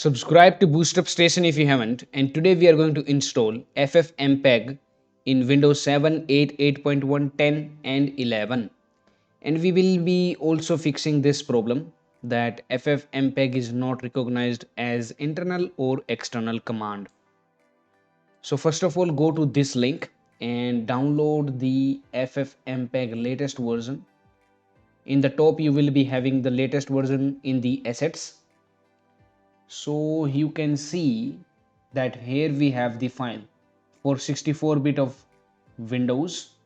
Subscribe to BoostUpStation if you haven't, and today we are going to install FFmpeg in Windows 7, 8, 8.1, 10 and 11. And we will be also fixing this problem that FFmpeg is not recognized as internal or external command. So first of all, go to this link and download the FFmpeg latest version. In the top you will be having the latest version in the assets. So you can see that here we have the file for 64-bit of Windows.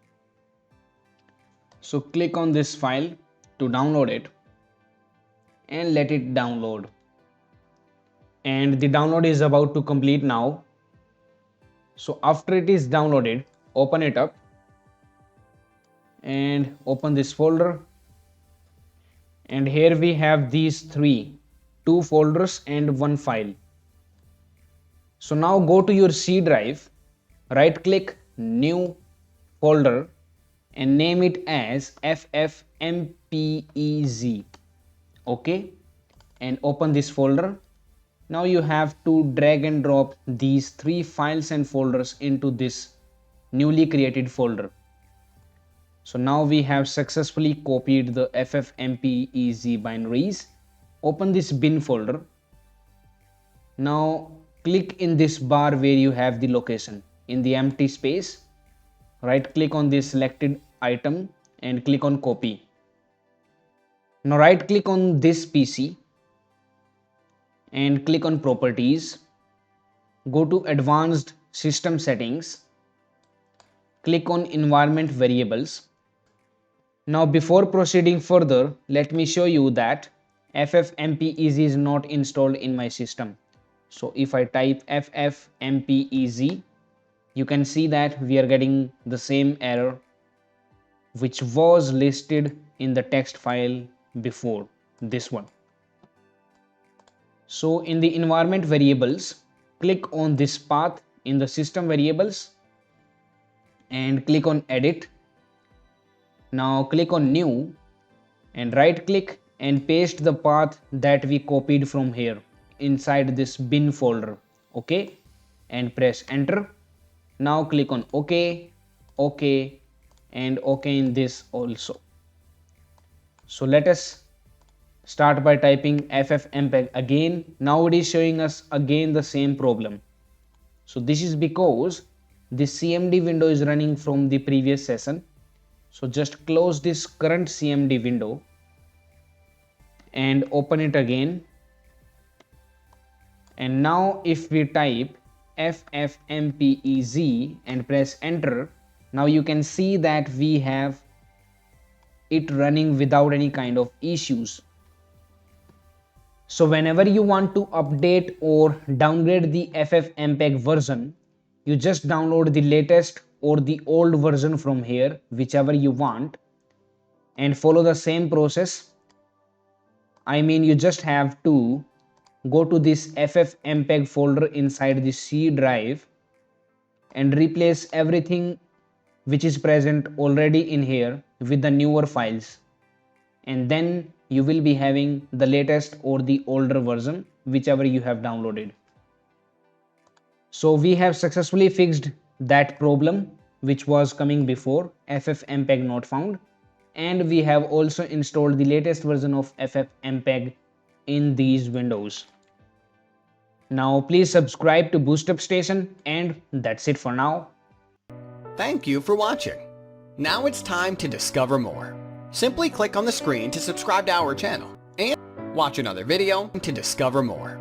So click on this file to download it and let it download. And the download is about to complete now. So after it is downloaded, open it up and open this folder. And here we have these two folders and one file. So now go to your C drive, right click new folder and name it as FFmpeg. Okay, and open this folder. Now you have to drag and drop these three files and folders into this newly created folder. So now we have successfully copied the FFmpeg binaries. Open this bin folder. Now click in this bar where you have the location. In the empty space, right click on this selected item and click on copy. Now right click on this PC and click on properties. Go to advanced system settings. Click on environment variables. Now before proceeding further, let me show you that FFmpeg is not installed in my system. So if I type FFmpeg, you can see that we are getting the same error which was listed in the text file before this one. So in the environment variables, click on this path in the system variables and click on edit. Now click on new and right click and paste the path that we copied from here inside this bin folder. Okay, and press enter. Now click on OK, OK and OK in this also. So let us start by typing FFmpeg again. Now it is showing us again the same problem. So this is because the CMD window is running from the previous session. So just close this current CMD window and open it again. And now if we type FFmpeg and press enter, now you can see that we have it running without any kind of issues. So whenever you want to update or downgrade the FFmpeg version, you just download the latest or the old version from here, whichever you want, and follow the same process. I mean, you just have to go to this FFmpeg folder inside the C drive and replace everything which is present already in here with the newer files, and then you will be having the latest or the older version, whichever you have downloaded. So we have successfully fixed that problem which was coming before, FFmpeg not found, and we have also installed the latest version of FFmpeg in these windows. Now please subscribe to BoostUpStation, and that's it for now. Thank you for watching. Now it's time to discover more. Simply click on the screen to subscribe to our channel and watch another video to discover more.